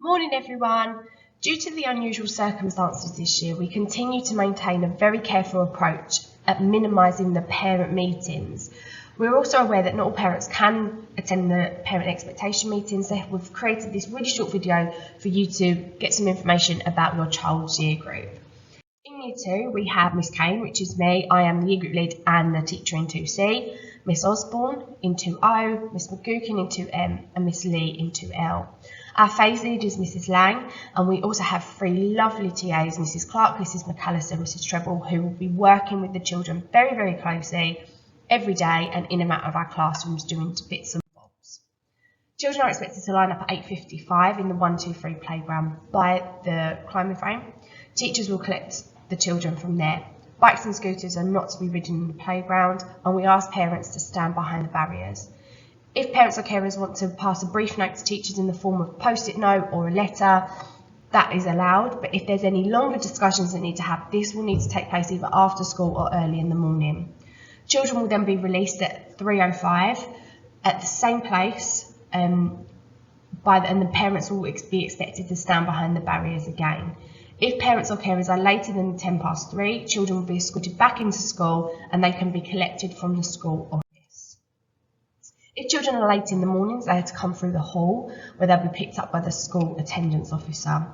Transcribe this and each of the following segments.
Morning everyone. Due to the unusual circumstances this year, we continue to maintain a very careful approach at minimising the parent meetings. We're also aware that not all parents can attend the parent expectation meetings, so we've created this really short video for you to get some information about your child's year group. In Year 2, we have Miss Kane, which is me. I am the year group lead and the teacher in 2C, Miss Osborne in 2O, Miss McGukin in 2M, and Miss Lee in 2L. Our phase lead is Mrs. Lang, and we also have three lovely TAs, Mrs. Clark, Mrs. McAllister, and Mrs. Treble, who will be working with the children very, very closely every day and in and out of our classrooms doing bits and bobs. Children are expected to line up at 8:55 in the 1-2-3 playground by the climbing frame. Teachers will collect the children from there. Bikes and scooters are not to be ridden in the playground, and we ask parents to stand behind the barriers. If parents or carers want to pass a brief note to teachers in the form of a post-it note or a letter, that is allowed, but if there's any longer discussions that need to happen, this will need to take place either after school or early in the morning. Children will then be released at 3:05 at the same place, and the parents will be expected to stand behind the barriers again. If parents or carers are later than 3:10, children will be escorted back into school and they can be collected from the school office. If children are late in the mornings, they have to come through the hall where they'll be picked up by the school attendance officer.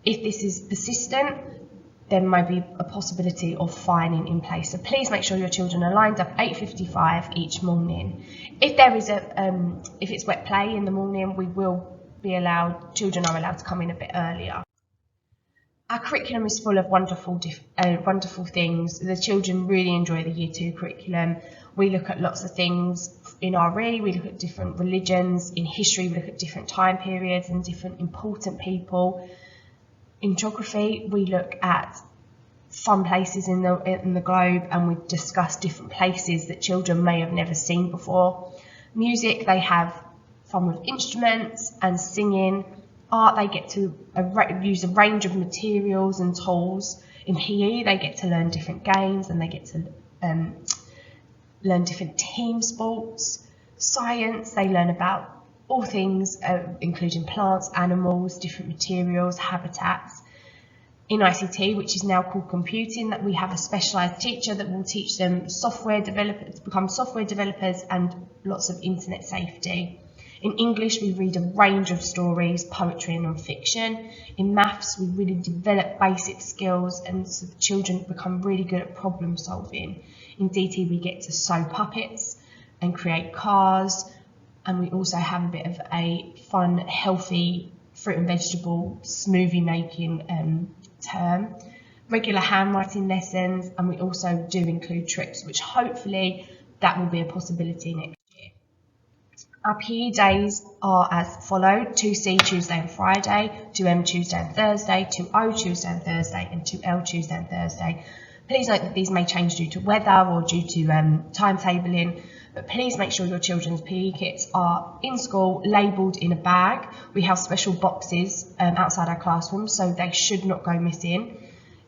If this is persistent, there may be a possibility of fining in place. So please make sure your children are lined up 8:55 each morning. If there is if it's wet play in the morning, children are allowed to come in a bit earlier. Our curriculum is full of wonderful things. The children really enjoy the Year 2 curriculum. We look at lots of things in RE, we look at different religions. In history, we look at different time periods and different important people. In geography, we look at fun places in the globe, and we discuss different places that children may have never seen before. Music, they have fun with instruments and singing. Art, they get to use a range of materials and tools. In PE, they get to learn different games and they get to learn different team sports. Science, they learn about all things, including plants, animals, different materials, habitats. In ICT, which is now called computing, that we have a specialised teacher that will teach them to become software developers and lots of internet safety. In English, we read a range of stories, poetry and non-fiction. In maths, we really develop basic skills and so the children become really good at problem solving. In DT, we get to sew puppets and create cars, and we also have a bit of a fun, healthy fruit and vegetable smoothie making term. Regular handwriting lessons, and we also do include trips, which hopefully that will be a possibility next year. Our PE days are as followed: 2C Tuesday and Friday, 2M Tuesday and Thursday, 2O Tuesday and Thursday, and 2L Tuesday and Thursday. Please note that these may change due to weather or due to timetabling, but please make sure your children's PE kits are in school, labelled in a bag. We have special boxes outside our classrooms, so they should not go missing.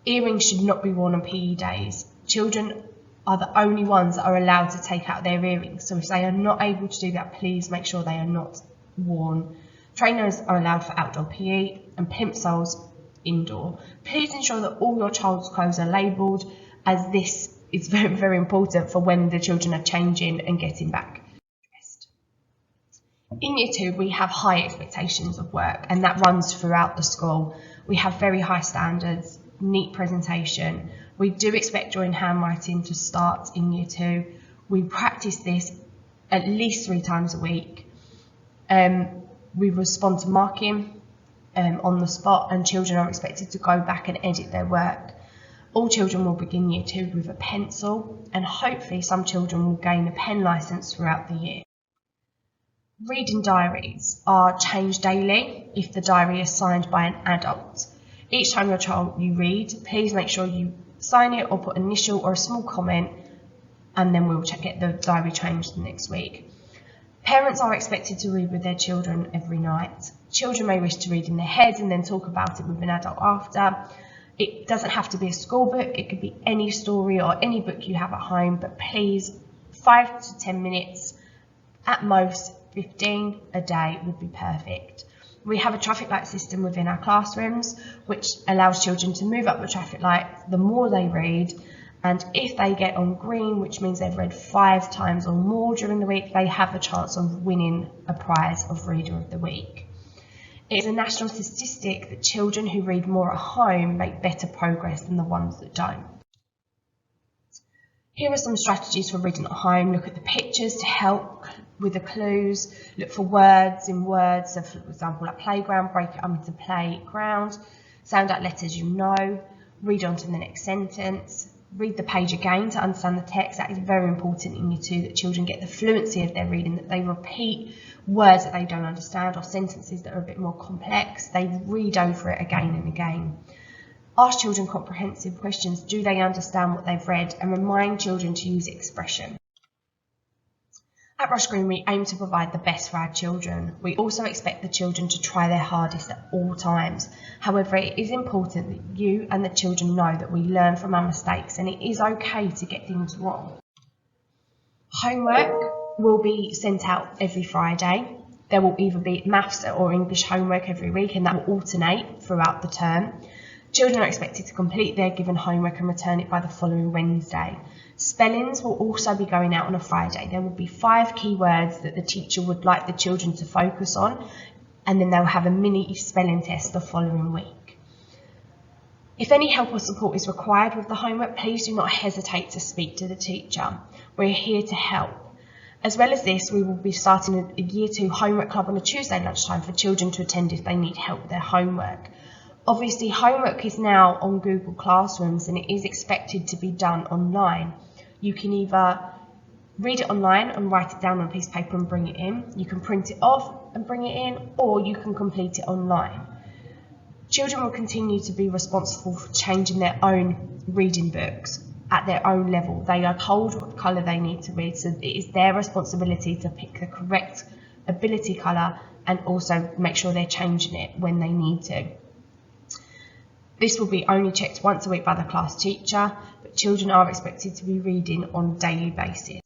Earrings should not be worn on PE days. Children are the only ones that are allowed to take out their earrings, so if they are not able to do that, please make sure they are not worn. Trainers are allowed for outdoor PE and plimsolls indoor. Please ensure that all your child's clothes are labelled, as this is very, very important for when the children are changing and getting back dressed. In Year 2, we have high expectations of work, and that runs throughout the school. We have very high standards, neat presentation. We do expect drawing handwriting to start in Year 2. We practice this at least 3 times a week. We respond to marking on the spot, and children are expected to go back and edit their work. All children will begin Year 2 with a pencil, and hopefully some children will gain a pen licence throughout the year. Reading diaries are changed daily if the diary is signed by an adult. Each time you read, please make sure you sign it or put an initial or a small comment, and then we'll get the diary changed the next week. Parents are expected to read with their children every night. Children may wish to read in their head and then talk about it with an adult after. It doesn't have to be a school book, it could be any story or any book you have at home, but please, 5 to 10 minutes, at most 15 a day would be perfect. We have a traffic light system within our classrooms, which allows children to move up the traffic light the more they read, and if they get on green, which means they've read 5 times or more during the week, they have a chance of winning a prize of Reader of the Week. It is a national statistic that children who read more at home make better progress than the ones that don't. Here are some strategies for reading at home. Look at the pictures to help with the clues. Look for words in words. So for example, like playground, break it up into playground. Sound out letters you know. Read on to the next sentence. Read the page again to understand the text. That is very important in Year 2, that children get the fluency of their reading, that they repeat words that they don't understand or sentences that are a bit more complex. They read over it again and again. Ask children comprehensive questions. Do they understand what they've read? And remind children to use expression. At Rush Green, we aim to provide the best for our children. We also expect the children to try their hardest at all times. However, it is important that you and the children know that we learn from our mistakes, and it is okay to get things wrong. Homework will be sent out every Friday. There will either be maths or English homework every week, and that will alternate throughout the term. Children are expected to complete their given homework and return it by the following Wednesday. Spellings will also be going out on a Friday. There will be 5 key words that the teacher would like the children to focus on, and then they'll have a mini spelling test the following week. If any help or support is required with the homework, please do not hesitate to speak to the teacher. We're here to help. As well as this, we will be starting a Year 2 homework club on a Tuesday lunchtime for children to attend if they need help with their homework. Obviously, homework is now on Google Classrooms and it is expected to be done online. You can either read it online and write it down on a piece of paper and bring it in. You can print it off and bring it in, or you can complete it online. Children will continue to be responsible for changing their own reading books at their own level. They are told what colour they need to read, so it is their responsibility to pick the correct ability colour and also make sure they're changing it when they need to. This will be only checked once a week by the class teacher, but children are expected to be reading on a daily basis.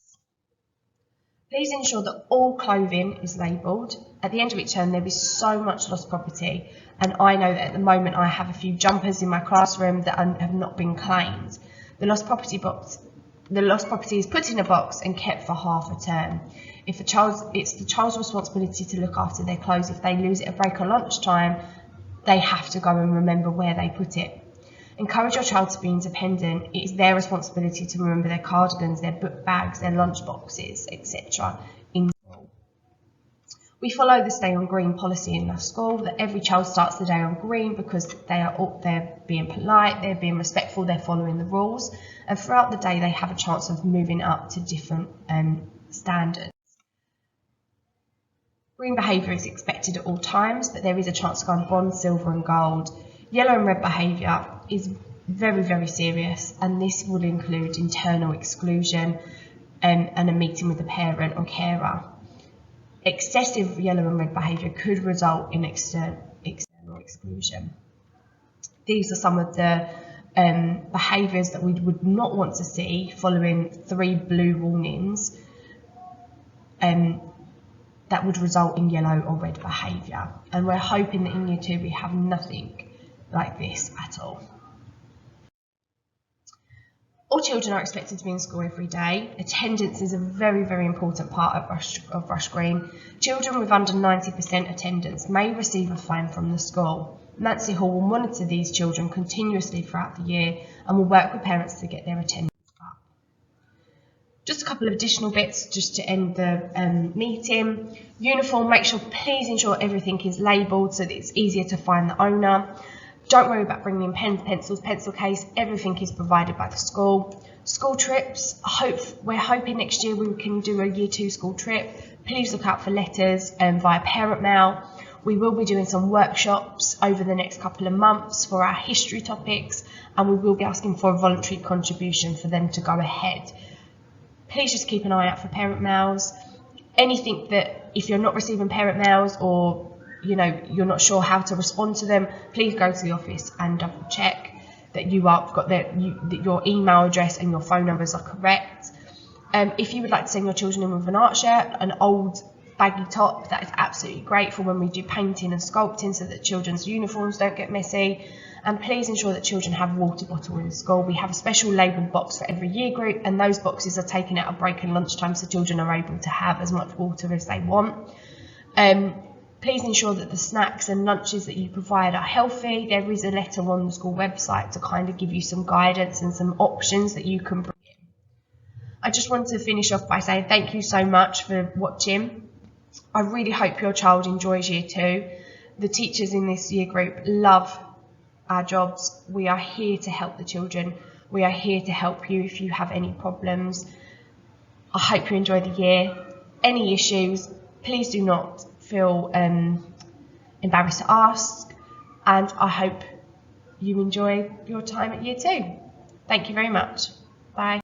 Please ensure that all clothing is labelled. At the end of each term, there is so much lost property, and I know that at the moment I have a few jumpers in my classroom that have not been claimed. The lost property is put in a box and kept for half a term. It's the child's responsibility to look after their clothes. If they lose it at break or lunchtime, they have to go and remember where they put it. Encourage your child to be independent. It is their responsibility to remember their cardigans, their book bags, their lunch boxes, etc. in school. We follow the Stay on Green policy in our school, that every child starts the day on green because they're being polite, they're being respectful, they're following the rules, and throughout the day they have a chance of moving up to different standards. Green behaviour is expected at all times, but there is a chance to go on bronze, silver and gold. Yellow and red behaviour is very, very serious, and this will include internal exclusion and a meeting with the parent or carer. Excessive yellow and red behaviour could result in external exclusion. These are some of the behaviours that we would not want to see following 3 blue warnings that would result in yellow or red behaviour. And we're hoping that in Year 2 we have nothing like this at all. All children are expected to be in school every day. Attendance is a very, very important part of Rush Green. Children with under 90% attendance may receive a fine from the school. Nancy Hall will monitor these children continuously throughout the year and will work with parents to get their attendance up. Just a couple of additional bits just to end the meeting. Uniform, please ensure everything is labelled so that it's easier to find the owner. Don't worry about bringing in pens, pencils, pencil case, everything is provided by the school. School trips, we're hoping next year we can do a Year 2 school trip. Please look out for letters via parent mail. We will be doing some workshops over the next couple of months for our history topics, and we will be asking for a voluntary contribution for them to go ahead. Please just keep an eye out for parent mails. Anything that, if you're not receiving parent mails or you're not sure how to respond to them, please go to the office and double check that that your email address and your phone numbers are correct. If you would like to send your children in with an art shirt, an old baggy top. That is absolutely great for when we do painting and sculpting so that children's uniforms don't get messy. And please ensure that children have a water bottle in school. We have a special labelled box for every year group, and those boxes are taken at a break and lunchtime so children are able to have as much water as they want. Please ensure that the snacks and lunches that you provide are healthy. There is a letter on the school website to kind of give you some guidance and some options that you can bring in. I just want to finish off by saying thank you so much for watching. I really hope your child enjoys year 2. The teachers in this year group love our jobs. We are here to help the children. We are here to help you if you have any problems. I hope you enjoy the year. Any issues, please do not feel embarrassed to ask, and I hope you enjoy your time at year 2. Thank you very much. Bye.